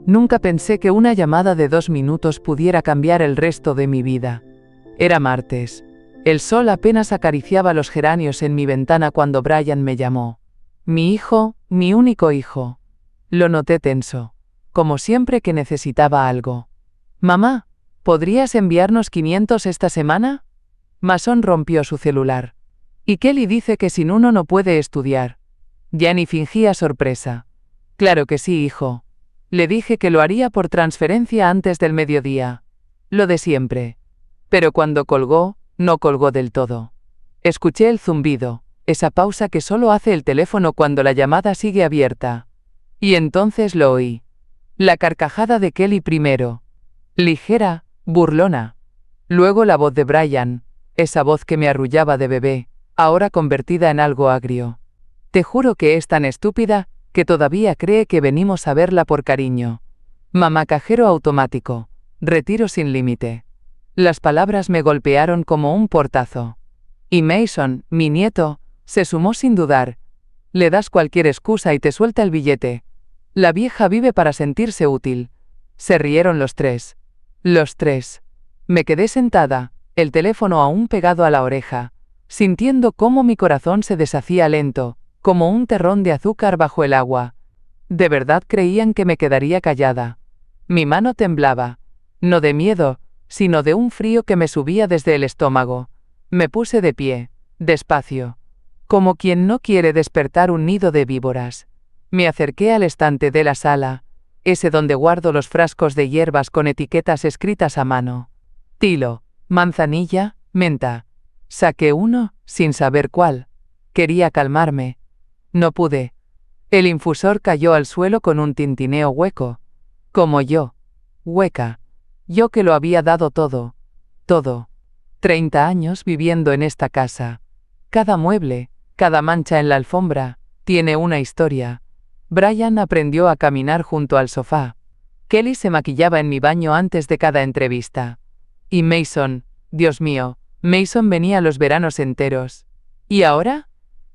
Nunca pensé que una llamada de 2 minutos pudiera cambiar el resto de mi vida. Era martes. El sol apenas acariciaba los geranios en mi ventana cuando Brian me llamó. Mi hijo, mi único hijo. Lo noté tenso, como siempre que necesitaba algo. Mamá, ¿podrías enviarnos 500 esta semana? Mason rompió su celular. Y Kelly dice que sin uno no puede estudiar. Gianni fingía sorpresa. Claro que sí, hijo. Le dije que lo haría por transferencia antes del mediodía. Lo de siempre. Pero cuando colgó, no colgó del todo. Escuché el zumbido, esa pausa que solo hace el teléfono cuando la llamada sigue abierta. Y entonces lo oí. La carcajada de Kelly primero. Ligera, burlona. Luego la voz de Brian, esa voz que me arrullaba de bebé, ahora convertida en algo agrio. Te juro que es tan estúpida, que todavía cree que venimos a verla por cariño. Mamá, cajero automático. Retiro sin límite. Las palabras me golpearon como un portazo. Y Mason, mi nieto, se sumó sin dudar. Le das cualquier excusa y te suelta el billete. La vieja vive para sentirse útil. Se rieron los tres. Los tres. Me quedé sentada, el teléfono aún pegado a la oreja, sintiendo cómo mi corazón se deshacía lento, como un terrón de azúcar bajo el agua. De verdad creían que me quedaría callada. Mi mano temblaba, no de miedo, sino de un frío que me subía desde el estómago. Me puse de pie, despacio, como quien no quiere despertar un nido de víboras. Me acerqué al estante de la sala, ese donde guardo los frascos de hierbas con etiquetas escritas a mano. Tilo, manzanilla, menta. Saqué uno, sin saber cuál. Quería calmarme. No pude. El infusor cayó al suelo con un tintineo hueco. Como yo. Hueca. Yo que lo había dado todo. Todo. 30 años viviendo en esta casa. Cada mueble, cada mancha en la alfombra, tiene una historia. Brian aprendió a caminar junto al sofá. Kelly se maquillaba en mi baño antes de cada entrevista. Y Mason, Dios mío, Mason venía los veranos enteros. ¿Y ahora?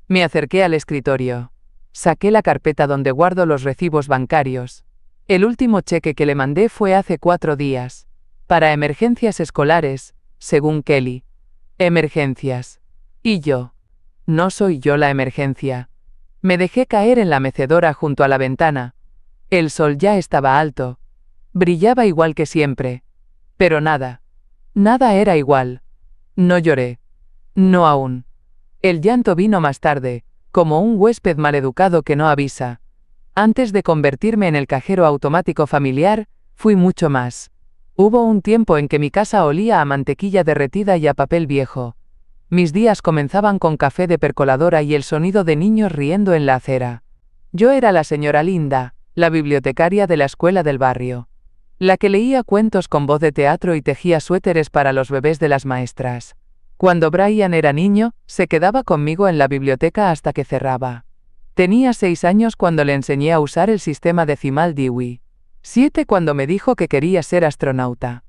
Me acerqué al escritorio. Saqué la carpeta donde guardo los recibos bancarios. El último cheque que le mandé fue hace 4 días. Para emergencias escolares, según Kelly. Emergencias. ¿Y yo? No soy yo la emergencia. Me dejé caer en la mecedora junto a la ventana. El sol ya estaba alto. Brillaba igual que siempre. Pero nada. Nada era igual. No lloré. No aún. El llanto vino más tarde, como un huésped maleducado que no avisa. Antes de convertirme en el cajero automático familiar, fui mucho más. Hubo un tiempo en que mi casa olía a mantequilla derretida y a papel viejo. Mis días comenzaban con café de percoladora y el sonido de niños riendo en la acera. Yo era la señora Linda, la bibliotecaria de la escuela del barrio. La que leía cuentos con voz de teatro y tejía suéteres para los bebés de las maestras. Cuando Brian era niño, se quedaba conmigo en la biblioteca hasta que cerraba. Tenía 6 años cuando le enseñé a usar el sistema decimal Dewey. 7 cuando me dijo que quería ser astronauta.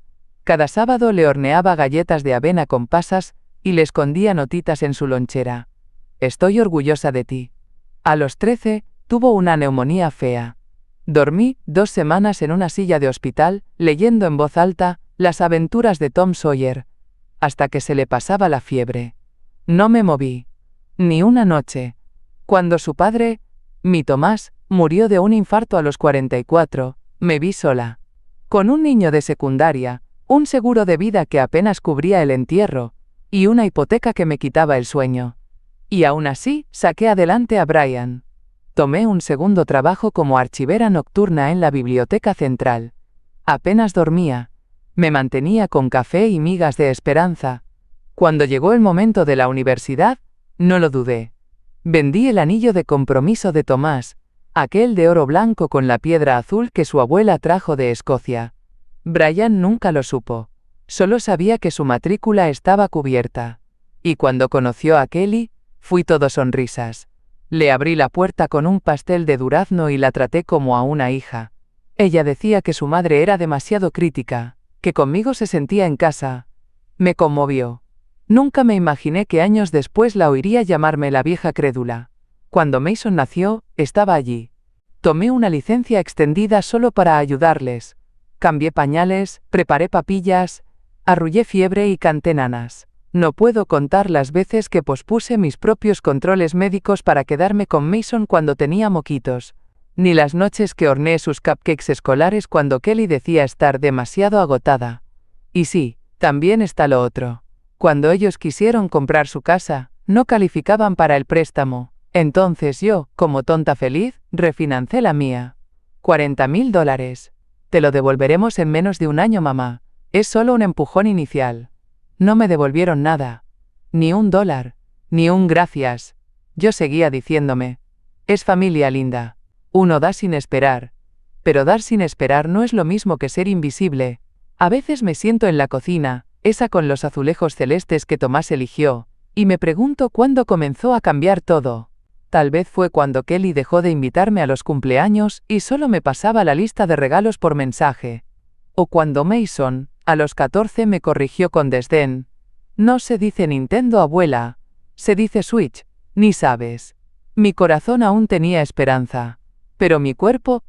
Cada sábado le horneaba galletas de avena con pasas y le escondía notitas en su lonchera. Estoy orgullosa de ti. A los 13, tuvo una neumonía fea. Dormí 2 semanas en una silla de hospital, leyendo en voz alta Las aventuras de Tom Sawyer, hasta que se le pasaba la fiebre. No me moví. Ni una noche. Cuando su padre, mi Tomás, murió de un infarto a los 44, me vi sola. Con un niño de secundaria, un seguro de vida que apenas cubría el entierro, y una hipoteca que me quitaba el sueño. Y aún así, saqué adelante a Brian. Tomé un segundo trabajo como archivera nocturna en la biblioteca central. Apenas dormía. Me mantenía con café y migas de esperanza. Cuando llegó el momento de la universidad, no lo dudé. Vendí el anillo de compromiso de Tomás, aquel de oro blanco con la piedra azul que su abuela trajo de Escocia. Brian nunca lo supo. Solo sabía que su matrícula estaba cubierta. Y cuando conoció a Kelly, fui todo sonrisas. Le abrí la puerta con un pastel de durazno y la traté como a una hija. Ella decía que su madre era demasiado crítica, que conmigo se sentía en casa. Me conmovió. Nunca me imaginé que años después la oiría llamarme la vieja crédula. Cuando Mason nació, estaba allí. Tomé una licencia extendida solo para ayudarles. Cambié pañales, preparé papillas, arrullé fiebre y canté nanas. No puedo contar las veces que pospuse mis propios controles médicos para quedarme con Mason cuando tenía moquitos, ni las noches que horneé sus cupcakes escolares cuando Kelly decía estar demasiado agotada. Y sí, también está lo otro. Cuando ellos quisieron comprar su casa, no calificaban para el préstamo. Entonces yo, como tonta feliz, refinancé la mía. $40,000. Te lo devolveremos en menos de un año, mamá. Es solo un empujón inicial. No me devolvieron nada. Ni $1, ni un gracias. Yo seguía diciéndome. Es familia linda. Uno da sin esperar. Pero dar sin esperar no es lo mismo que ser invisible. A veces me siento en la cocina, esa con los azulejos celestes que Tomás eligió, y me pregunto cuándo comenzó a cambiar todo. Tal vez fue cuando Kelly dejó de invitarme a los cumpleaños y solo me pasaba la lista de regalos por mensaje. O cuando Mason, a los 14, me corrigió con desdén. No se dice Nintendo, abuela. Se dice Switch, ni sabes. Mi corazón aún tenía esperanza. Pero mi cuerpo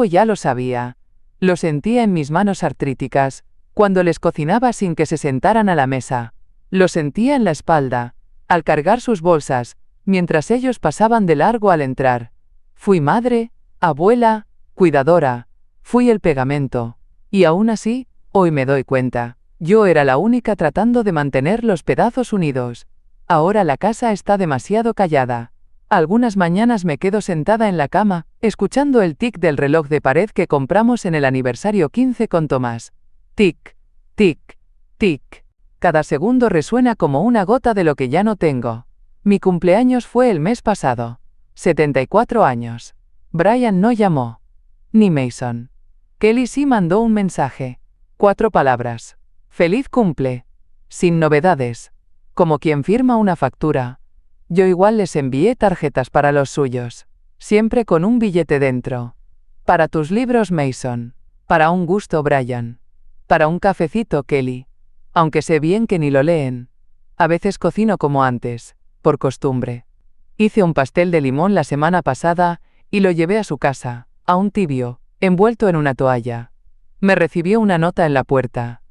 ya lo sabía. Lo sentía en mis manos artríticas, cuando les cocinaba sin que se sentaran a la mesa. Lo sentía en la espalda, al cargar sus bolsas, mientras ellos pasaban de largo al entrar. Fui madre, abuela, cuidadora, fui el pegamento. Y aún así, hoy me doy cuenta, yo era la única tratando de mantener los pedazos unidos. Ahora la casa está demasiado callada. Algunas mañanas me quedo sentada en la cama, escuchando el tic del reloj de pared que compramos en el aniversario 15 con Tomás. Tic, tic, tic. Cada segundo resuena como una gota de lo que ya no tengo. Mi cumpleaños fue el mes pasado. 74 años. Brian no llamó. Ni Mason. Kelly sí mandó un mensaje. 4 palabras. Feliz cumple. Sin novedades. Como quien firma una factura. Yo igual les envié tarjetas para los suyos. Siempre con un billete dentro. Para tus libros, Mason. Para un gusto, Brian. Para un cafecito, Kelly. Aunque sé bien que ni lo leen. A veces cocino como antes, por costumbre. Hice un pastel de limón la semana pasada y lo llevé a su casa, aún tibio, envuelto en una toalla. Me recibió una nota en la puerta.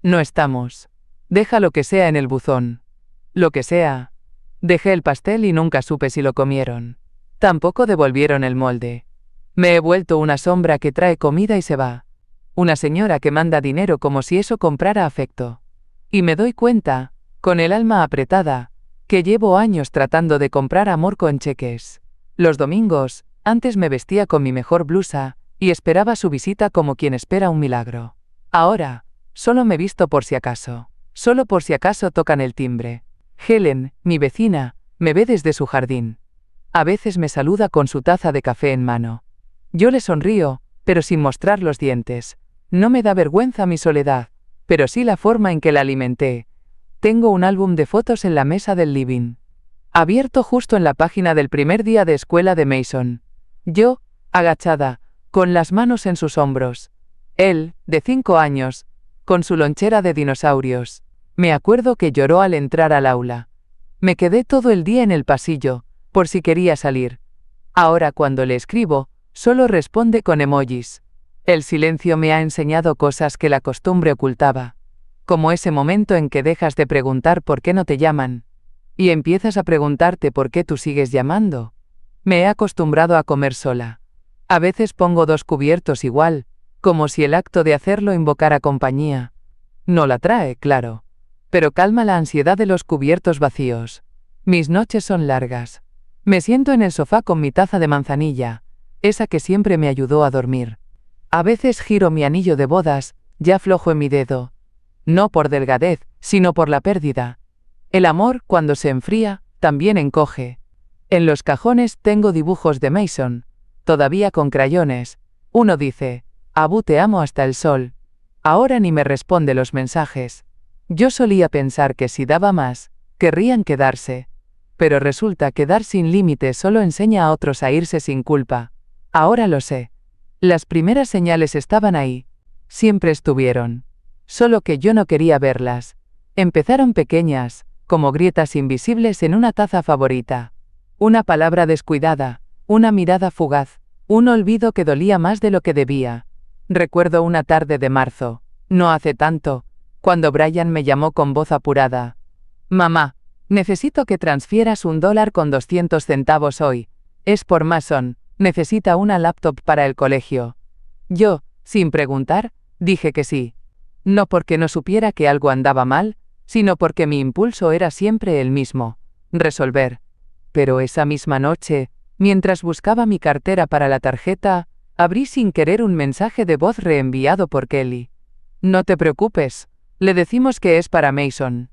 No estamos. Deja lo que sea en el buzón. Lo que sea. Dejé el pastel y nunca supe si lo comieron. Tampoco devolvieron el molde. Me he vuelto una sombra que trae comida y se va. Una señora que manda dinero como si eso comprara afecto. Y me doy cuenta, con el alma apretada, que llevo años tratando de comprar amor con cheques. Los domingos, antes me vestía con mi mejor blusa, y esperaba su visita como quien espera un milagro. Ahora, solo me visto por si acaso. Solo por si acaso tocan el timbre. Helen, mi vecina, me ve desde su jardín. A veces me saluda con su taza de café en mano. Yo le sonrío, pero sin mostrar los dientes. No me da vergüenza mi soledad, pero sí la forma en que la alimenté. Tengo un álbum de fotos en la mesa del living. Abierto justo en la página del primer día de escuela de Mason. Yo, agachada, con las manos en sus hombros. Él, de 5 años, con su lonchera de dinosaurios. Me acuerdo que lloró al entrar al aula. Me quedé todo el día en el pasillo, por si quería salir. Ahora cuando le escribo, solo responde con emojis. El silencio me ha enseñado cosas que la costumbre ocultaba. Como ese momento en que dejas de preguntar por qué no te llaman. Y empiezas a preguntarte por qué tú sigues llamando. Me he acostumbrado a comer sola. A veces pongo 2 cubiertos igual, como si el acto de hacerlo invocara compañía. No la trae, claro. Pero calma la ansiedad de los cubiertos vacíos. Mis noches son largas. Me siento en el sofá con mi taza de manzanilla, esa que siempre me ayudó a dormir. A veces giro mi anillo de bodas, ya flojo en mi dedo. No por delgadez, sino por la pérdida. El amor, cuando se enfría, también encoge. En los cajones tengo dibujos de Mason, todavía con crayones. Uno dice, Abu, te amo hasta el sol. Ahora ni me responde los mensajes. Yo solía pensar que si daba más, querrían quedarse. Pero resulta que dar sin límites solo enseña a otros a irse sin culpa. Ahora lo sé. Las primeras señales estaban ahí. Siempre estuvieron. Solo que yo no quería verlas. Empezaron pequeñas, como grietas invisibles en una taza favorita. Una palabra descuidada, una mirada fugaz, Un olvido que dolía más de lo que debía. Recuerdo una tarde de marzo, no hace tanto, cuando Brian me llamó con voz apurada. Mamá, necesito que transfieras $1.200 hoy. Es por Mason, necesita una laptop para el colegio. Yo, sin preguntar, dije que sí. No porque no supiera que algo andaba mal, sino porque mi impulso era siempre el mismo, resolver. Pero esa misma noche, mientras buscaba mi cartera para la tarjeta, abrí sin querer un mensaje de voz reenviado por Kelly. No te preocupes, le decimos que es para Mason.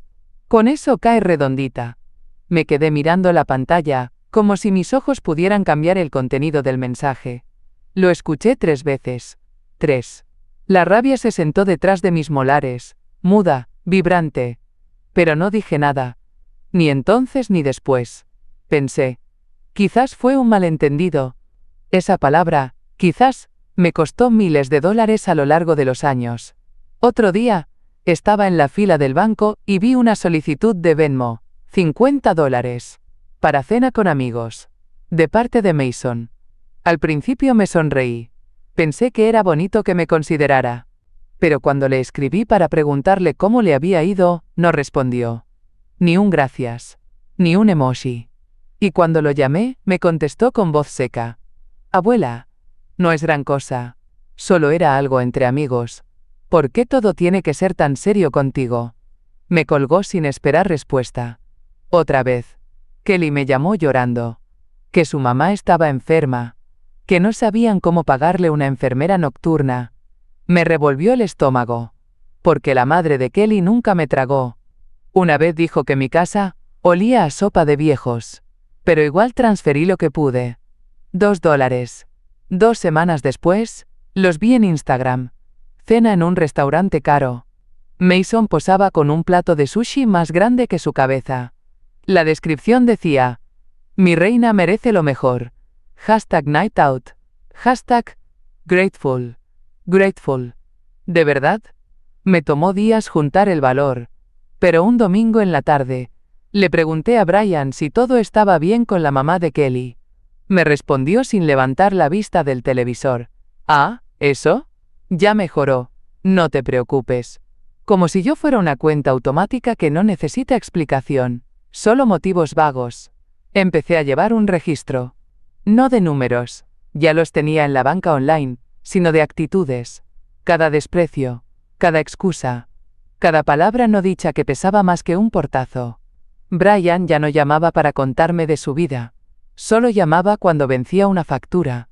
Con eso cae redondita. Me quedé mirando la pantalla, como si mis ojos pudieran cambiar el contenido del mensaje. Lo escuché 3 veces. 3. La rabia se sentó detrás de mis molares, muda, vibrante. Pero no dije nada. Ni entonces ni después. Pensé. Quizás fue un malentendido. Esa palabra, quizás, me costó miles de dólares a lo largo de los años. Otro día, estaba en la fila del banco y vi una solicitud de Venmo, $50, para cena con amigos, de parte de Mason. Al principio me sonreí. Pensé que era bonito que me considerara. Pero cuando le escribí para preguntarle cómo le había ido, no respondió. Ni un gracias. Ni un emoji. Y cuando lo llamé, me contestó con voz seca. Abuela. No es gran cosa. Solo era algo entre amigos. ¿Por qué todo tiene que ser tan serio contigo? Me colgó sin esperar respuesta. Otra vez. Kelly me llamó llorando. Que su mamá estaba enferma. Que no sabían cómo pagarle una enfermera nocturna. Me revolvió el estómago. Porque la madre de Kelly nunca me tragó. Una vez dijo que mi casa olía a sopa de viejos. Pero igual transferí lo que pude. $2. 2 semanas después, los vi en Instagram. Cena en un restaurante caro. Mason posaba con un plato de sushi más grande que su cabeza. La descripción decía: mi reina merece lo mejor. #nightout. #grateful. Grateful. ¿De verdad? Me tomó días juntar el valor. Pero un domingo en la tarde, le pregunté a Brian si todo estaba bien con la mamá de Kelly. Me respondió sin levantar la vista del televisor. ¿Ah, eso? Ya mejoró. No te preocupes. Como si yo fuera una cuenta automática que no necesita explicación, solo motivos vagos. Empecé a llevar un registro. No de números, ya los tenía en la banca online, sino de actitudes. Cada desprecio, cada excusa, cada palabra no dicha que pesaba más que un portazo. Brian ya no llamaba para contarme de su vida. Solo llamaba cuando vencía una factura.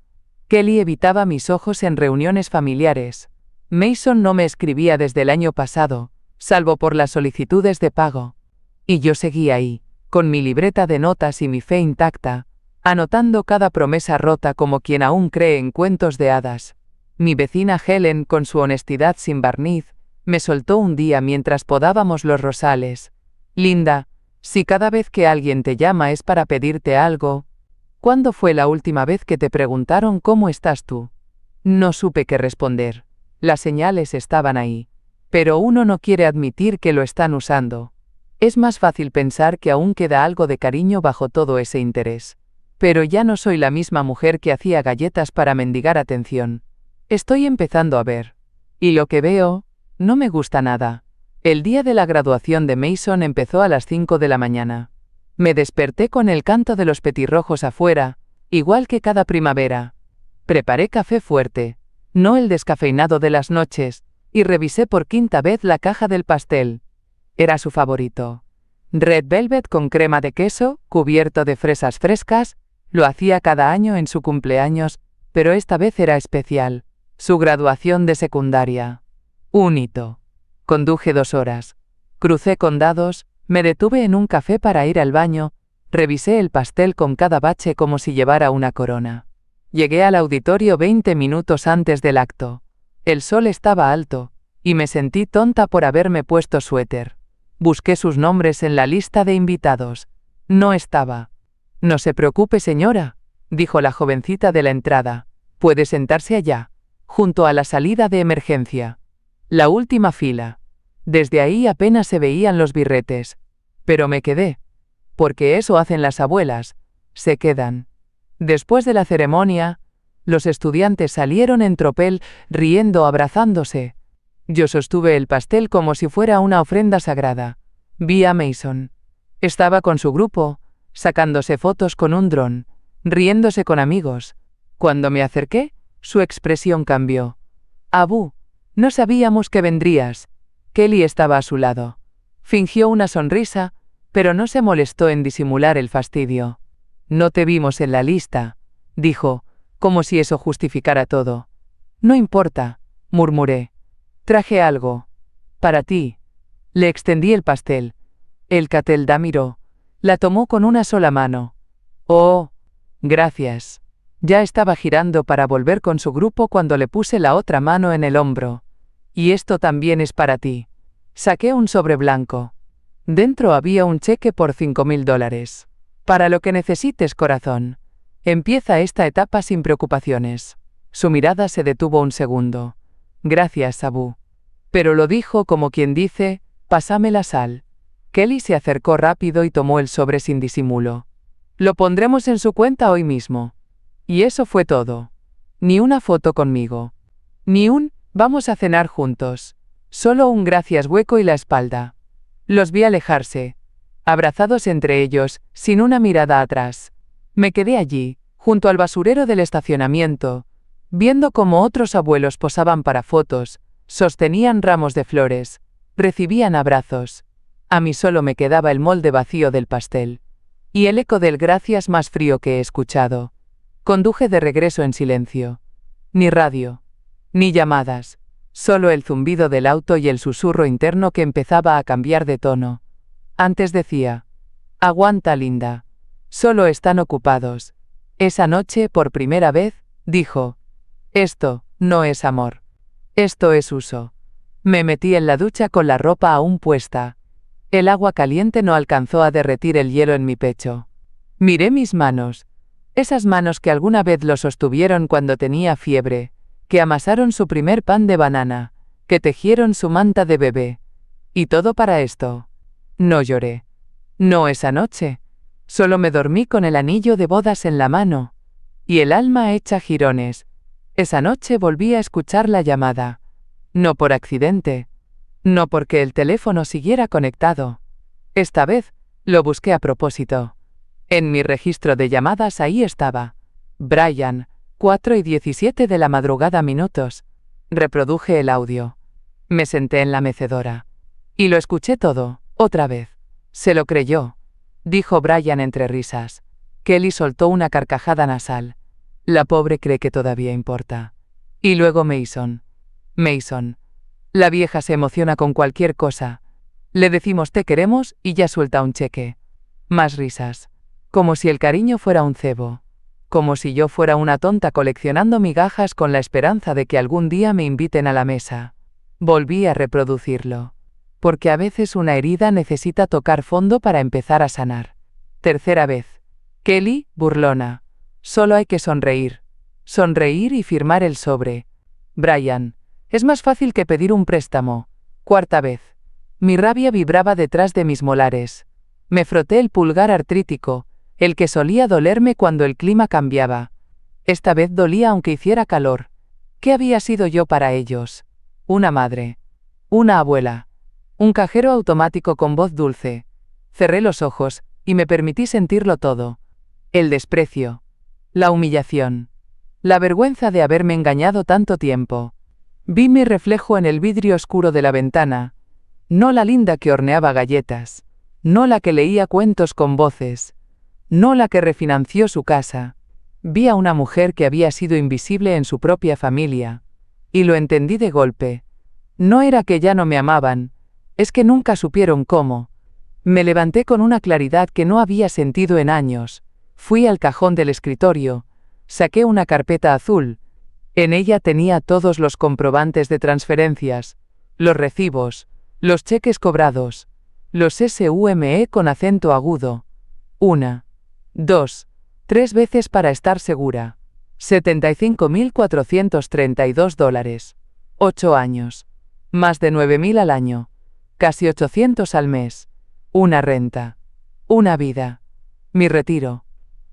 Kelly evitaba mis ojos en reuniones familiares. Mason no me escribía desde el año pasado, salvo por las solicitudes de pago. Y yo seguía ahí, con mi libreta de notas y mi fe intacta, anotando cada promesa rota como quien aún cree en cuentos de hadas. Mi vecina Helen, con su honestidad sin barniz, me soltó un día mientras podábamos los rosales. Linda, si cada vez que alguien te llama es para pedirte algo, ¿cuándo fue la última vez que te preguntaron cómo estás tú? No supe qué responder. Las señales estaban ahí. Pero uno no quiere admitir que lo están usando. Es más fácil pensar que aún queda algo de cariño bajo todo ese interés. Pero ya no soy la misma mujer que hacía galletas para mendigar atención. Estoy empezando a ver. Y lo que veo, no me gusta nada. El día de la graduación de Mason empezó a las 5 de la mañana. Me desperté con el canto de los petirrojos afuera, igual que cada primavera. Preparé café fuerte, no el descafeinado de las noches, y revisé por 5ª vez la caja del pastel. Era su favorito. Red Velvet con crema de queso, cubierto de fresas frescas, lo hacía cada año en su cumpleaños, pero esta vez era especial. Su graduación de secundaria. Un hito. Conduje 2 horas. Crucé condados, me detuve en un café para ir al baño, revisé el pastel con cada bache como si llevara una corona. Llegué al auditorio 20 minutos antes del acto. El sol estaba alto, y me sentí tonta por haberme puesto suéter. Busqué sus nombres en la lista de invitados. No estaba. No se preocupe, señora, dijo la jovencita de la entrada. Puede sentarse allá, junto a la salida de emergencia. La última fila. Desde ahí apenas se veían los birretes. Pero me quedé. Porque eso hacen las abuelas. Se quedan. Después de la ceremonia, Los estudiantes salieron en tropel, riendo, abrazándose. Yo sostuve el pastel como si fuera una ofrenda sagrada. Vi a Mason. Estaba con su grupo, sacándose fotos con un dron, riéndose con amigos. Cuando me acerqué, su expresión cambió. Abu, no sabíamos que vendrías. Kelly estaba a su lado. Fingió una sonrisa, pero no se molestó en disimular el fastidio. No te vimos en la lista, dijo, como si eso justificara todo. No importa, murmuré. Traje algo. Para ti. Le extendí el pastel. El Catelda miró. La tomó con una sola mano. Oh, gracias. Ya estaba girando para volver con su grupo cuando le puse la otra mano en el hombro. Y esto también es para ti. Saqué un sobre blanco. Dentro había un cheque por $5,000. Para lo que necesites, corazón. Empieza esta etapa sin preocupaciones. Su mirada se detuvo un segundo. Gracias, Abu. Pero lo dijo como quien dice, pásame la sal. Kelly se acercó rápido y tomó el sobre sin disimulo. Lo pondremos en su cuenta hoy mismo. Y eso fue todo. Ni una foto conmigo. Ni un, vamos a cenar juntos. Solo un gracias hueco y la espalda. Los vi alejarse, abrazados entre ellos, sin una mirada atrás. Me quedé allí, junto al basurero del estacionamiento, viendo cómo otros abuelos posaban para fotos, sostenían ramos de flores, recibían abrazos. A mí solo me quedaba el molde vacío del pastel. Y el eco del gracias más frío que he escuchado. Conduje de regreso en silencio. Ni radio. Ni llamadas. Solo el zumbido del auto y el susurro interno que empezaba a cambiar de tono. Antes decía, aguanta, linda. Solo están ocupados. Esa noche, por primera vez, dijo, esto no es amor. Esto es uso. Me metí en la ducha con la ropa aún puesta. El agua caliente no alcanzó a derretir el hielo en mi pecho. Miré mis manos. Esas manos que alguna vez lo sostuvieron cuando tenía fiebre, que amasaron su primer pan de banana, que tejieron su manta de bebé. Y todo para esto. No lloré. No esa noche. Solo me dormí con el anillo de bodas en la mano. Y el alma hecha jirones. Esa noche volví a escuchar la llamada. No por accidente. No porque el teléfono siguiera conectado. Esta vez, lo busqué a propósito. En mi registro de llamadas ahí estaba. Brian, 4:17 de la madrugada minutos. Reproduje el audio. Me senté en la mecedora. Y lo escuché todo, otra vez. Se lo creyó. Dijo Brian entre risas. Kelly soltó una carcajada nasal. La pobre cree que todavía importa. Y luego Mason. Mason. La vieja se emociona con cualquier cosa. Le decimos te queremos y ya suelta un cheque. Más risas. Como si el cariño fuera un cebo. Como si yo fuera una tonta coleccionando migajas con la esperanza de que algún día me inviten a la mesa. Volví a reproducirlo. Porque a veces una herida necesita tocar fondo para empezar a sanar. Tercera vez. Kelly, burlona. Solo hay que sonreír. Sonreír y firmar el sobre. Brian. Es más fácil que pedir un préstamo. Cuarta vez. Mi rabia vibraba detrás de mis molares. Me froté el pulgar artrítico, el que solía dolerme cuando el clima cambiaba. Esta vez dolía aunque hiciera calor. ¿Qué había sido yo para ellos? Una madre. Una abuela. Un cajero automático con voz dulce. Cerré los ojos, y me permití sentirlo todo. El desprecio. La humillación. La vergüenza de haberme engañado tanto tiempo. Vi mi reflejo en el vidrio oscuro de la ventana. No la linda que horneaba galletas. No la que leía cuentos con voces. No la que refinanció su casa. Vi a una mujer que había sido invisible en su propia familia. Y lo entendí de golpe. No era que ya no me amaban. Es que nunca supieron cómo. Me levanté con una claridad que no había sentido en años. Fui al cajón del escritorio. Saqué una carpeta azul. En ella tenía todos los comprobantes de transferencias, los recibos, los cheques cobrados, los SUME con acento agudo. 1, 2, 3 veces para estar segura. $75,432. 8 años. Más de 9.000 al año. Casi 800 al mes. Una renta. Una vida. Mi retiro.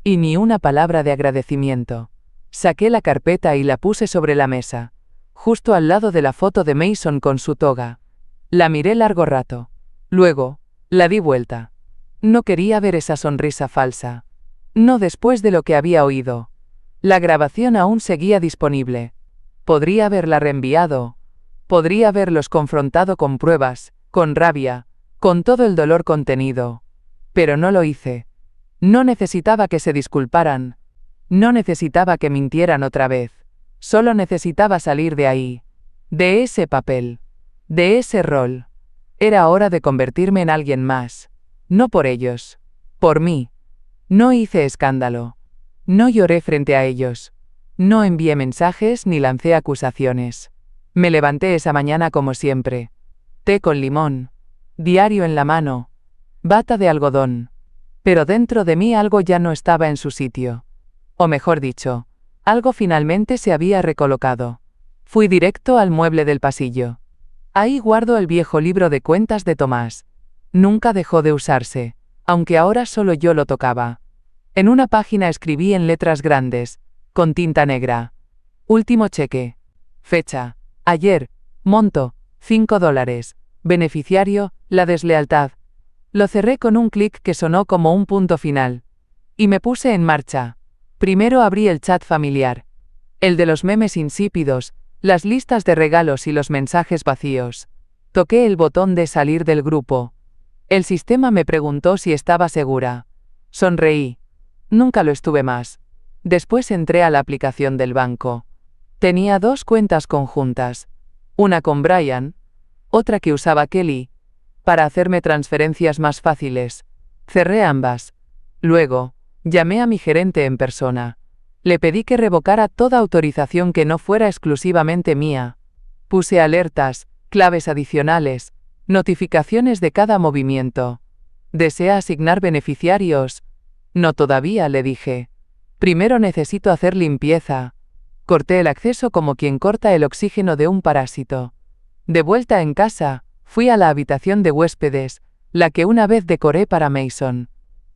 Y ni una palabra de agradecimiento. Saqué la carpeta y la puse sobre la mesa, justo al lado de la foto de Mason con su toga. La miré largo rato. Luego, la di vuelta. No quería ver esa sonrisa falsa. No después de lo que había oído. La grabación aún seguía disponible. Podría haberla reenviado. Podría haberlos confrontado con pruebas, con rabia, con todo el dolor contenido. Pero no lo hice. No necesitaba que se disculparan. No necesitaba que mintieran otra vez. Solo necesitaba salir de ahí. De ese papel. De ese rol. Era hora de convertirme en alguien más. No por ellos. Por mí. No hice escándalo. No lloré frente a ellos. No envié mensajes ni lancé acusaciones. Me levanté esa mañana como siempre. Té con limón. Diario en la mano. Bata de algodón. Pero dentro de mí algo ya no estaba en su sitio. O mejor dicho, algo finalmente se había recolocado. Fui directo al mueble del pasillo. Ahí guardo el viejo libro de cuentas de Tomás. Nunca dejó de usarse, aunque ahora solo yo lo tocaba. En una página escribí en letras grandes, con tinta negra. Último cheque. Fecha. Ayer. Monto. $5. Beneficiario, la deslealtad. Lo cerré con un clic que sonó como un punto final. Y me puse en marcha. Primero abrí el chat familiar. El de los memes insípidos, las listas de regalos y los mensajes vacíos. Toqué el botón de salir del grupo. El sistema me preguntó si estaba segura. Sonreí. Nunca lo estuve más. Después entré a la aplicación del banco. Tenía 2 cuentas conjuntas. Una con Brian, otra que usaba Kelly, para hacerme transferencias más fáciles. Cerré ambas. Luego, llamé a mi gerente en persona. Le pedí que revocara toda autorización que no fuera exclusivamente mía. Puse alertas, claves adicionales, notificaciones de cada movimiento. ¿Desea asignar beneficiarios? No todavía, le dije. Primero necesito hacer limpieza. Corté el acceso como quien corta el oxígeno de un parásito. De vuelta en casa, fui a la habitación de huéspedes, la que una vez decoré para Mason.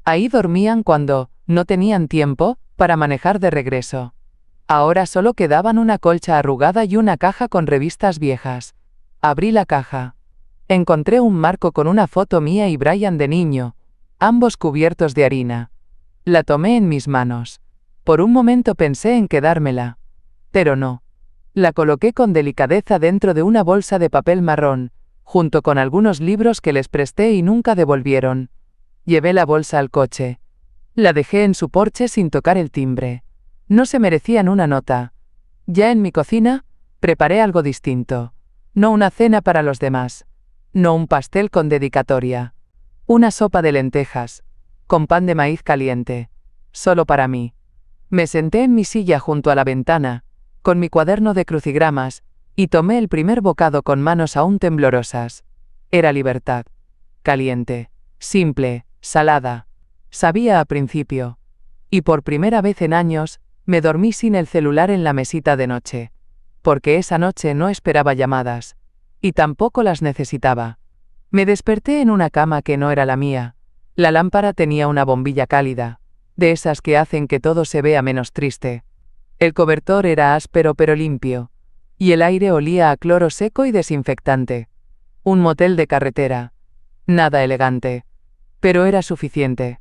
Ahí dormían cuando no tenían tiempo para manejar de regreso. Ahora solo quedaban una colcha arrugada y una caja con revistas viejas. Abrí la caja. Encontré un marco con una foto mía y Brian de niño, ambos cubiertos de harina. La tomé en mis manos. Por un momento pensé en quedármela. Pero no. La coloqué con delicadeza dentro de una bolsa de papel marrón, junto con algunos libros que les presté y nunca devolvieron. Llevé la bolsa al coche. La dejé en su porche sin tocar el timbre. No se merecían una nota. Ya en mi cocina, preparé algo distinto. No una cena para los demás. No un pastel con dedicatoria. Una sopa de lentejas, con pan de maíz caliente. Solo para mí. Me senté en mi silla junto a la ventana, con mi cuaderno de crucigramas, y tomé el primer bocado con manos aún temblorosas. Era libertad. Caliente. Simple. Salada. Sabía a principio. Y por primera vez en años, me dormí sin el celular en la mesita de noche. Porque esa noche no esperaba llamadas. Y tampoco las necesitaba. Me desperté en una cama que no era la mía. La lámpara tenía una bombilla cálida, de esas que hacen que todo se vea menos triste. El cobertor era áspero pero limpio. Y el aire olía a cloro seco y desinfectante. Un motel de carretera. Nada elegante. Pero era suficiente.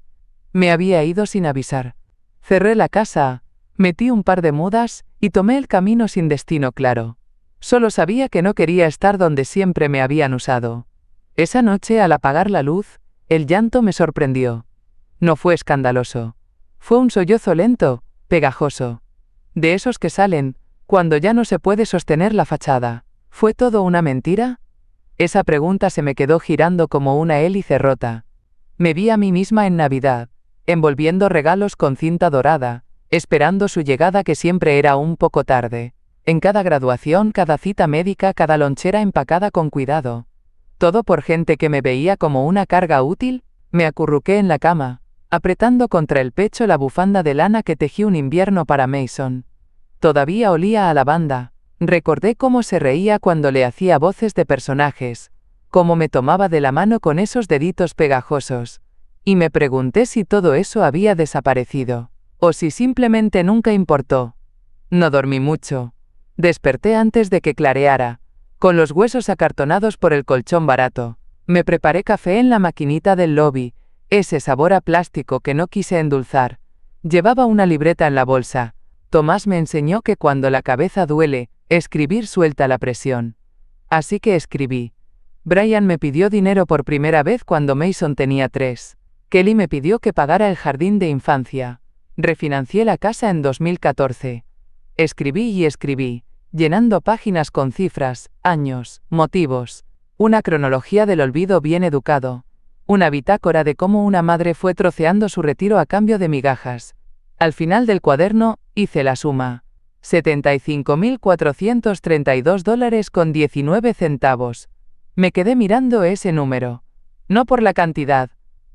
Me había ido sin avisar. Cerré la casa, metí un par de mudas y tomé el camino sin destino claro. Solo sabía que no quería estar donde siempre me habían usado. Esa noche, al apagar la luz, el llanto me sorprendió. No fue escandaloso. Fue un sollozo lento, pegajoso. De esos que salen cuando ya no se puede sostener la fachada. ¿Fue todo una mentira? Esa pregunta se me quedó girando como una hélice rota. Me vi a mí misma en Navidad, envolviendo regalos con cinta dorada, esperando su llegada que siempre era un poco tarde. En cada graduación, cada cita médica, cada lonchera empacada con cuidado. Todo por gente que me veía como una carga útil. Me acurruqué en la cama, apretando contra el pecho la bufanda de lana que tejí un invierno para Mason. Todavía olía a lavanda. Recordé cómo se reía cuando le hacía voces de personajes, cómo me tomaba de la mano con esos deditos pegajosos. Y me pregunté si todo eso había desaparecido, o si simplemente nunca importó. No dormí mucho. Desperté antes de que clareara, con los huesos acartonados por el colchón barato. Me preparé café en la maquinita del lobby, ese sabor a plástico que no quise endulzar. Llevaba una libreta en la bolsa. Tomás me enseñó que cuando la cabeza duele, escribir suelta la presión. Así que escribí. Brian me pidió dinero por primera vez cuando Mason tenía 3. Kelly me pidió que pagara el jardín de infancia. Refinancié la casa en 2014. Escribí y escribí, llenando páginas con cifras, años, motivos. Una cronología del olvido bien educado. Una bitácora de cómo una madre fue troceando su retiro a cambio de migajas. Al final del cuaderno, hice la suma. $75.432.19. Me quedé mirando ese número. No por la cantidad,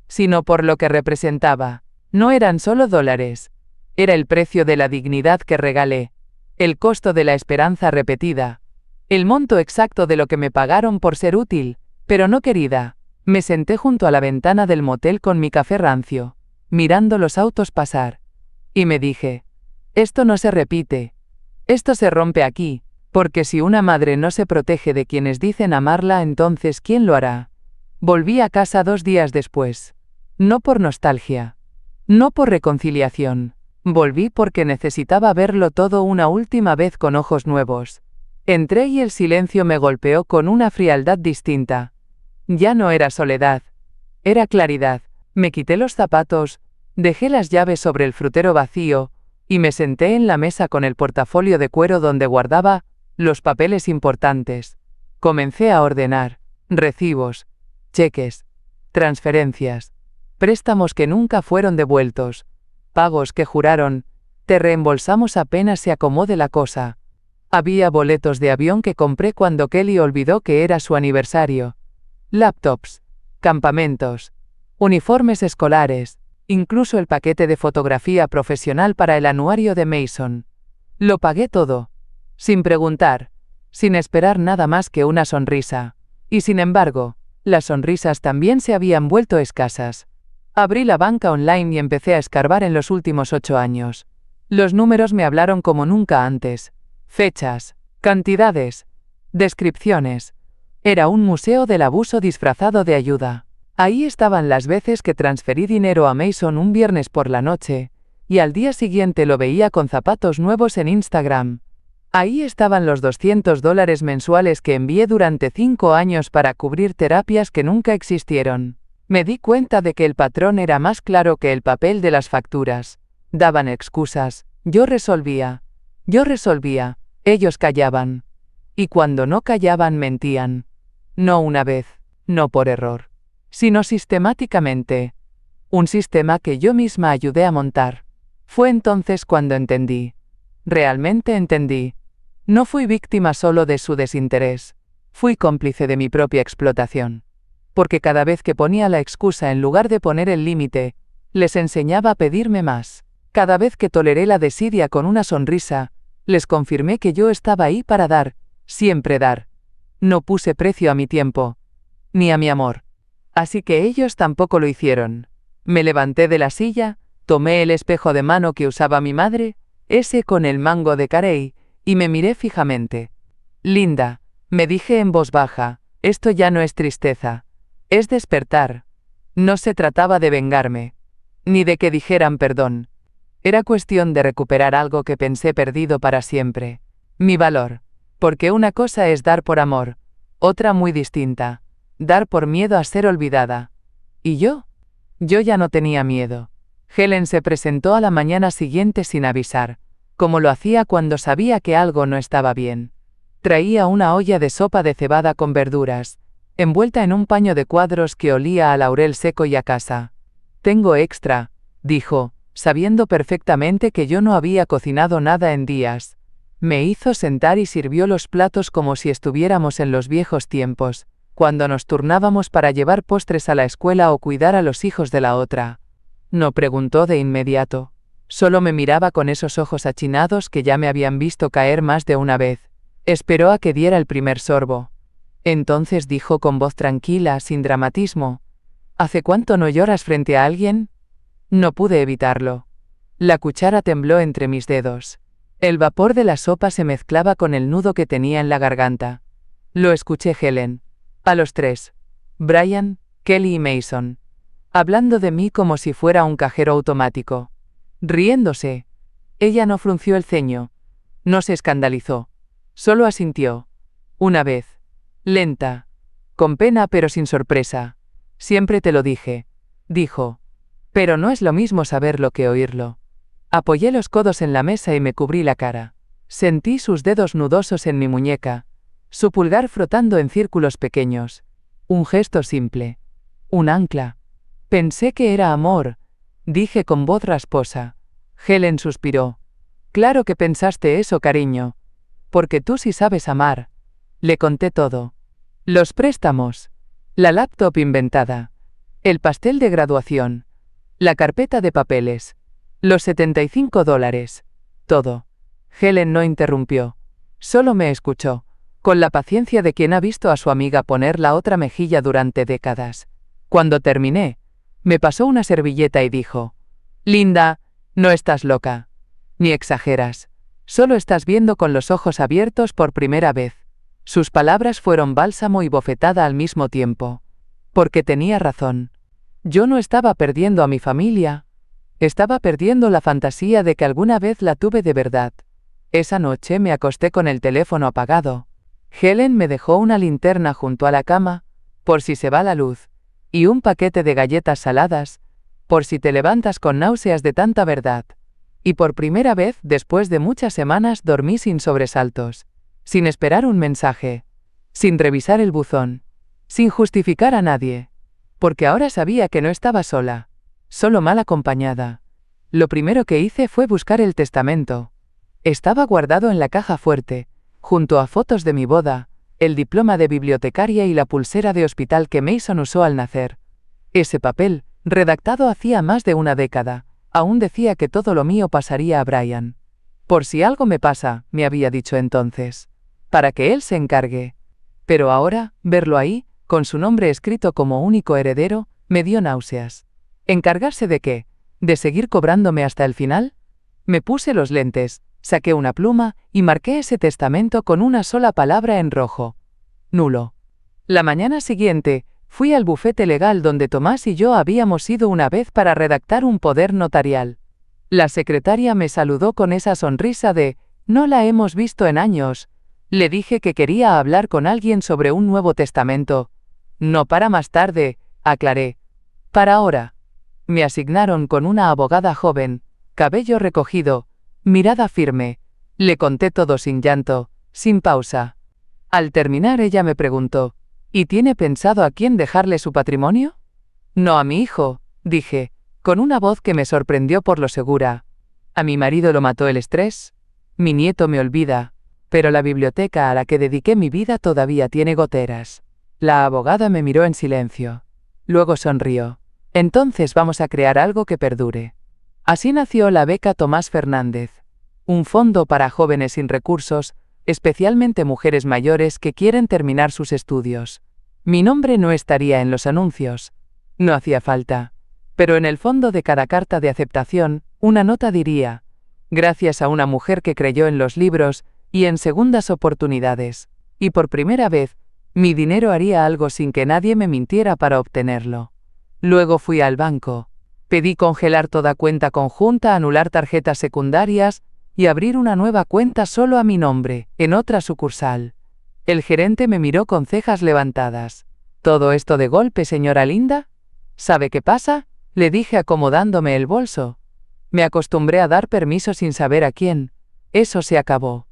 sino por lo que representaba. No eran solo dólares. Era el precio de la dignidad que regalé. El costo de la esperanza repetida. El monto exacto de lo que me pagaron por ser útil, pero no querida. Me senté junto a la ventana del motel con mi café rancio, mirando los autos pasar. Y me dije, esto no se repite. Esto se rompe aquí, porque si una madre no se protege de quienes dicen amarla, entonces ¿quién lo hará? Volví a casa 2 días después. No por nostalgia. No por reconciliación. Volví porque necesitaba verlo todo una última vez con ojos nuevos. Entré y el silencio me golpeó con una frialdad distinta. Ya no era soledad. Era claridad. Me quité los zapatos, dejé las llaves sobre el frutero vacío, y me senté en la mesa con el portafolio de cuero donde guardaba los papeles importantes. Comencé a ordenar. Recibos, cheques, transferencias, préstamos que nunca fueron devueltos, pagos que juraron, te reembolsamos apenas se acomode la cosa. Había boletos de avión que compré cuando Kelly olvidó que era su aniversario. Laptops, campamentos, uniformes escolares, incluso el paquete de fotografía profesional para el anuario de Mason. Lo pagué todo, sin preguntar, sin esperar nada más que una sonrisa. Y sin embargo, las sonrisas también se habían vuelto escasas. Abrí la banca online y empecé a escarbar en los últimos 8 años. Los números me hablaron como nunca antes. Fechas, cantidades, descripciones. Era un museo del abuso disfrazado de ayuda. Ahí estaban las veces que transferí dinero a Mason un viernes por la noche, y al día siguiente lo veía con zapatos nuevos en Instagram. Ahí estaban los $200 mensuales que envié durante 5 años para cubrir terapias que nunca existieron. Me di cuenta de que el patrón era más claro que el papel de las facturas. Daban excusas, yo resolvía, ellos callaban. Y cuando no callaban mentían. No una vez, no por error, sino sistemáticamente. Un sistema que yo misma ayudé a montar. Fue entonces cuando entendí. Realmente entendí. No fui víctima solo de su desinterés. Fui cómplice de mi propia explotación. Porque cada vez que ponía la excusa en lugar de poner el límite, les enseñaba a pedirme más. Cada vez que toleré la desidia con una sonrisa, les confirmé que yo estaba ahí para dar, siempre dar. No puse precio a mi tiempo, ni a mi amor. Así que ellos tampoco lo hicieron. Me levanté de la silla, tomé el espejo de mano que usaba mi madre, ese con el mango de Carey, y me miré fijamente. Linda, me dije en voz baja, esto ya no es tristeza. Es despertar. No se trataba de vengarme, ni de que dijeran perdón. Era cuestión de recuperar algo que pensé perdido para siempre. Mi valor. Porque una cosa es dar por amor, otra muy distinta. Dar por miedo a ser olvidada. ¿Y yo? Yo ya no tenía miedo. Helen se presentó a la mañana siguiente sin avisar, como lo hacía cuando sabía que algo no estaba bien. Traía una olla de sopa de cebada con verduras, envuelta en un paño de cuadros que olía a laurel seco y a casa. Tengo extra, dijo, sabiendo perfectamente que yo no había cocinado nada en días. Me hizo sentar y sirvió los platos como si estuviéramos en los viejos tiempos, cuando nos turnábamos para llevar postres a la escuela o cuidar a los hijos de la otra. No preguntó de inmediato. Solo me miraba con esos ojos achinados que ya me habían visto caer más de una vez. Esperó a que diera el primer sorbo. Entonces dijo con voz tranquila, sin dramatismo: ¿Hace cuánto no lloras frente a alguien? No pude evitarlo. La cuchara tembló entre mis dedos. El vapor de la sopa se mezclaba con el nudo que tenía en la garganta. Lo escuché Helen. A los tres. Brian, Kelly y Mason. Hablando de mí como si fuera un cajero automático. Riéndose. Ella no frunció el ceño. No se escandalizó. Solo asintió. Una vez. Lenta. Con pena pero sin sorpresa. Siempre te lo dije. Dijo. Pero no es lo mismo saberlo que oírlo. Apoyé los codos en la mesa y me cubrí la cara. Sentí sus dedos nudosos en mi muñeca. Su pulgar frotando en círculos pequeños. Un gesto simple. Un ancla. Pensé que era amor, dije con voz rasposa. Helen suspiró. Claro que pensaste eso, cariño. Porque tú sí sabes amar. Le conté todo. Los préstamos. La laptop inventada. El pastel de graduación. La carpeta de papeles. Los $75. Todo. Helen no interrumpió. Solo me escuchó, con la paciencia de quien ha visto a su amiga poner la otra mejilla durante décadas. Cuando terminé, me pasó una servilleta y dijo: Linda, no estás loca. Ni exageras. Solo estás viendo con los ojos abiertos por primera vez. Sus palabras fueron bálsamo y bofetada al mismo tiempo. Porque tenía razón. Yo no estaba perdiendo a mi familia. Estaba perdiendo la fantasía de que alguna vez la tuve de verdad. Esa noche me acosté con el teléfono apagado. Helen me dejó una linterna junto a la cama, por si se va la luz, y un paquete de galletas saladas, por si te levantas con náuseas de tanta verdad. Y por primera vez después de muchas semanas dormí sin sobresaltos, sin esperar un mensaje, sin revisar el buzón, sin justificar a nadie, porque ahora sabía que no estaba sola, solo mal acompañada. Lo primero que hice fue buscar el testamento. Estaba guardado en la caja fuerte, junto a fotos de mi boda, el diploma de bibliotecaria y la pulsera de hospital que Mason usó al nacer. Ese papel, redactado hacía más de una década, aún decía que todo lo mío pasaría a Brian. Por si algo me pasa, me había dicho entonces. Para que él se encargue. Pero ahora, verlo ahí, con su nombre escrito como único heredero, me dio náuseas. ¿Encargarse de qué? ¿De seguir cobrándome hasta el final? Me puse los lentes, saqué una pluma y marqué ese testamento con una sola palabra en rojo. Nulo. La mañana siguiente, fui al bufete legal donde Tomás y yo habíamos ido una vez para redactar un poder notarial. La secretaria me saludó con esa sonrisa de, no la hemos visto en años. Le dije que quería hablar con alguien sobre un nuevo testamento. No para más tarde, aclaré. Para ahora. Me asignaron con una abogada joven, cabello recogido, mirada firme. Le conté todo sin llanto, sin pausa. Al terminar ella me preguntó, ¿y tiene pensado a quién dejarle su patrimonio? No a mi hijo, dije, con una voz que me sorprendió por lo segura. A mi marido lo mató el estrés. Mi nieto me olvida, pero la biblioteca a la que dediqué mi vida todavía tiene goteras. La abogada me miró en silencio. Luego sonrió. Entonces vamos a crear algo que perdure. Así nació la beca Tomás Fernández, un fondo para jóvenes sin recursos, especialmente mujeres mayores que quieren terminar sus estudios. Mi nombre no estaría en los anuncios. No hacía falta. Pero en el fondo de cada carta de aceptación, una nota diría: gracias a una mujer que creyó en los libros y en segundas oportunidades. Y por primera vez, mi dinero haría algo sin que nadie me mintiera para obtenerlo. Luego fui al banco. Pedí congelar toda cuenta conjunta, anular tarjetas secundarias y abrir una nueva cuenta solo a mi nombre, en otra sucursal. El gerente me miró con cejas levantadas. ¿Todo esto de golpe, señora Linda? ¿Sabe qué pasa?, le dije acomodándome el bolso. Me acostumbré a dar permiso sin saber a quién. Eso se acabó.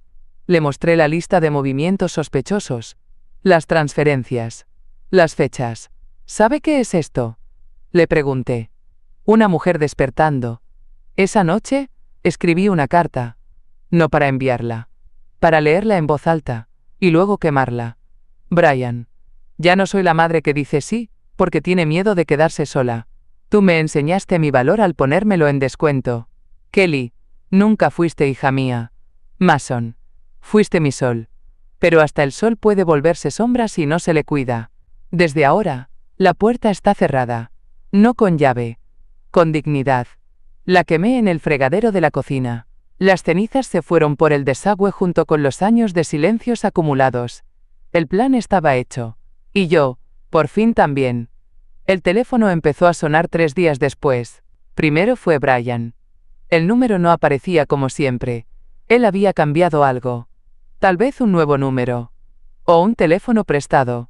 Le mostré la lista de movimientos sospechosos. Las transferencias. Las fechas. ¿Sabe qué es esto?, le pregunté. Una mujer despertando. Esa noche, escribí una carta. No para enviarla. Para leerla en voz alta, y luego quemarla. Brian. Ya no soy la madre que dice sí, porque tiene miedo de quedarse sola. Tú me enseñaste mi valor al ponérmelo en descuento. Kelly. Nunca fuiste hija mía. Mason. Fuiste mi sol. Pero hasta el sol puede volverse sombra si no se le cuida. Desde ahora, la puerta está cerrada. No con llave. Con dignidad. La quemé en el fregadero de la cocina. Las cenizas se fueron por el desagüe junto con los años de silencios acumulados. El plan estaba hecho. Y yo, por fin también. El teléfono empezó a sonar 3 días después. Primero fue Brian. El número no aparecía como siempre. Él había cambiado algo. Tal vez un nuevo número. O un teléfono prestado.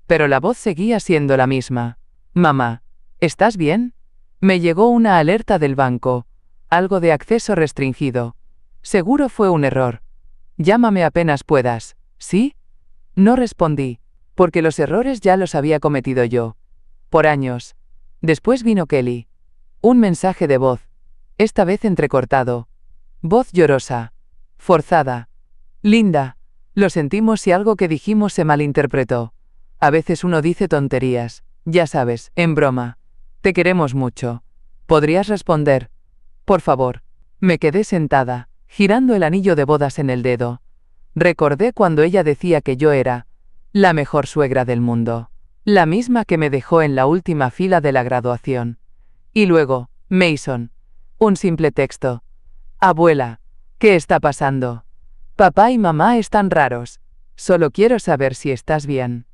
Pero la voz seguía siendo la misma. Mamá, ¿estás bien? Me llegó una alerta del banco. Algo de acceso restringido. Seguro fue un error. Llámame apenas puedas, ¿sí? No respondí, porque los errores ya los había cometido yo. Por años. Después vino Kelly. Un mensaje de voz. Esta vez entrecortado. Voz llorosa. Forzada. Linda. Lo sentimos si algo que dijimos se malinterpretó. A veces uno dice tonterías, ya sabes, en broma. Te queremos mucho. ¿Podrías responder? Por favor. Me quedé sentada, girando el anillo de bodas en el dedo. Recordé cuando ella decía que yo era la mejor suegra del mundo. La misma que me dejó en la última fila de la graduación. Y luego, Mason. Un simple texto. Abuela, ¿qué está pasando? Papá y mamá están raros. Solo quiero saber si estás bien.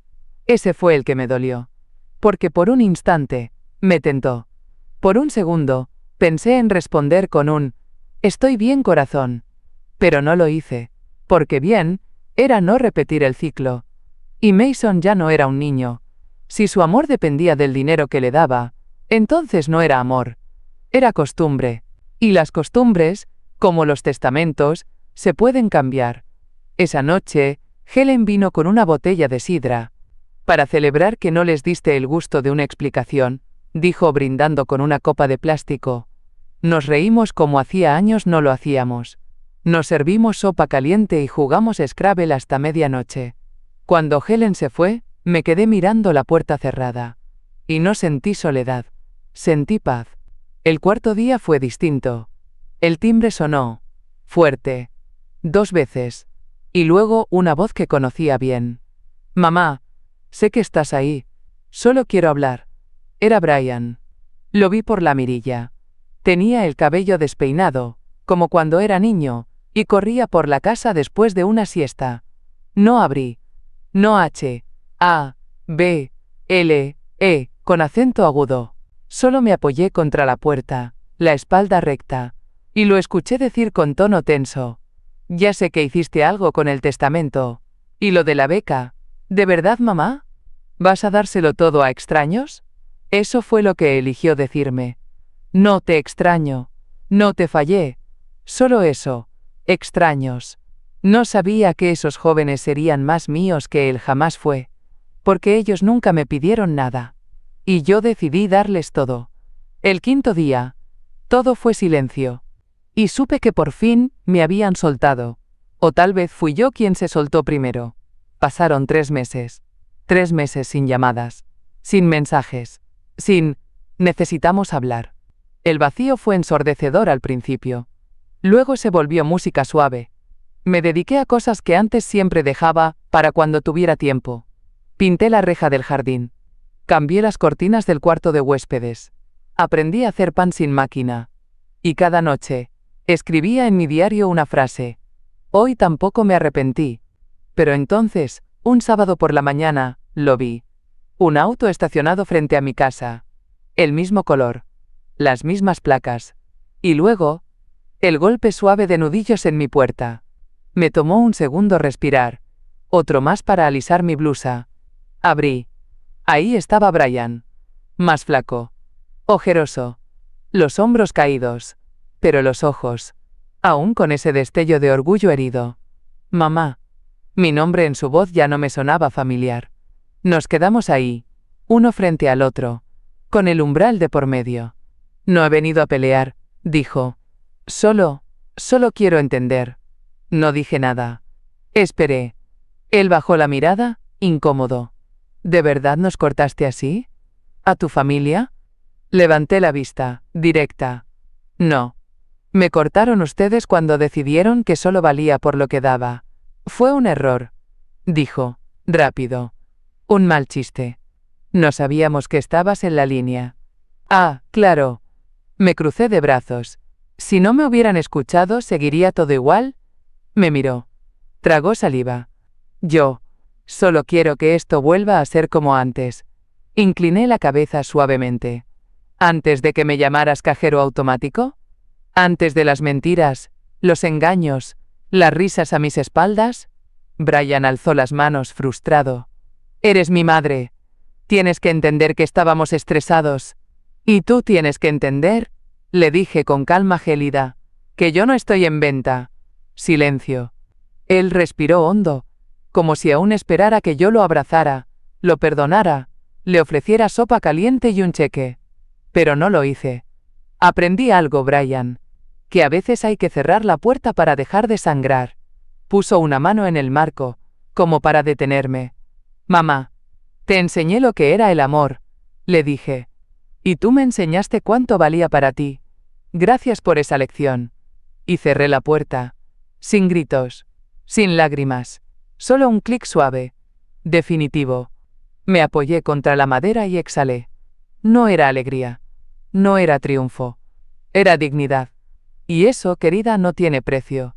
Ese fue el que me dolió. Porque por un instante, me tentó. Por un segundo, pensé en responder con un «Estoy bien, corazón». Pero no lo hice. Porque bien, era no repetir el ciclo. Y Mason ya no era un niño. Si su amor dependía del dinero que le daba, entonces no era amor. Era costumbre. Y las costumbres, como los testamentos, se pueden cambiar. Esa noche, Helen vino con una botella de sidra. Para celebrar que no les diste el gusto de una explicación, dijo brindando con una copa de plástico. Nos reímos como hacía años no lo hacíamos. Nos servimos sopa caliente y jugamos Scrabble hasta medianoche. Cuando Helen se fue, me quedé mirando la puerta cerrada. Y no sentí soledad. Sentí paz. El cuarto día fue distinto. El timbre sonó. Fuerte. 2 veces. Y luego una voz que conocía bien. Mamá. Sé que estás ahí. Solo quiero hablar. Era Brian. Lo vi por la mirilla. Tenía el cabello despeinado, como cuando era niño, y corría por la casa después de una siesta. No abrí. No H, A, B, L, E, con acento agudo. Solo me apoyé contra la puerta, la espalda recta, y lo escuché decir con tono tenso. Ya sé que hiciste algo con el testamento. ¿Y lo de la beca? ¿De verdad, mamá? ¿Vas a dárselo todo a extraños? Eso fue lo que eligió decirme. No te extraño. No te fallé. Solo eso. Extraños. No sabía que esos jóvenes serían más míos que él jamás fue. Porque ellos nunca me pidieron nada. Y yo decidí darles todo. El 5.º día. Todo fue silencio. Y supe que por fin me habían soltado. O tal vez fui yo quien se soltó primero. Pasaron 3 meses. 3 meses sin llamadas. Sin mensajes. Sin «necesitamos hablar». El vacío fue ensordecedor al principio. Luego se volvió música suave. Me dediqué a cosas que antes siempre dejaba para cuando tuviera tiempo. Pinté la reja del jardín. Cambié las cortinas del cuarto de huéspedes. Aprendí a hacer pan sin máquina. Y cada noche, escribía en mi diario una frase. Hoy tampoco me arrepentí. Pero entonces, un sábado por la mañana, lo vi. Un auto estacionado frente a mi casa. El mismo color. Las mismas placas. Y luego, el golpe suave de nudillos en mi puerta. Me tomó un segundo respirar. Otro más para alisar mi blusa. Abrí. Ahí estaba Brian. Más flaco. Ojeroso. Los hombros caídos. Pero los ojos. Aún con ese destello de orgullo herido. Mamá. Mi nombre en su voz ya no me sonaba familiar. Nos quedamos ahí. Uno frente al otro. Con el umbral de por medio. No he venido a pelear, dijo. Solo quiero entender. No dije nada. Esperé. Él bajó la mirada, incómodo. ¿De verdad nos cortaste así? ¿A tu familia? Levanté la vista, directa. No. Me cortaron ustedes cuando decidieron que solo valía por lo que daba. Fue un error. Dijo, rápido. Un mal chiste. No sabíamos que estabas en la línea. Ah, claro. Me crucé de brazos. Si no me hubieran escuchado, ¿seguiría todo igual? Me miró. Tragó saliva. Yo. Solo quiero que esto vuelva a ser como antes. Incliné la cabeza suavemente. ¿Antes de que me llamaras cajero automático? ¿Antes de las mentiras, los engaños, las risas a mis espaldas? Brian alzó las manos frustrado. Eres mi madre. Tienes que entender que estábamos estresados. Y tú tienes que entender, le dije con calma gélida, que yo no estoy en venta. Silencio. Él respiró hondo, como si aún esperara que yo lo abrazara, lo perdonara, le ofreciera sopa caliente y un cheque. Pero no lo hice. Aprendí algo, Brian, que a veces hay que cerrar la puerta para dejar de sangrar. Puso una mano en el marco, como para detenerme. Mamá, te enseñé lo que era el amor, le dije. Y tú me enseñaste cuánto valía para ti. Gracias por esa lección. Y cerré la puerta. Sin gritos. Sin lágrimas. Solo un clic suave. Definitivo. Me apoyé contra la madera y exhalé. No era alegría. No era triunfo. Era dignidad. Y eso, querida, no tiene precio.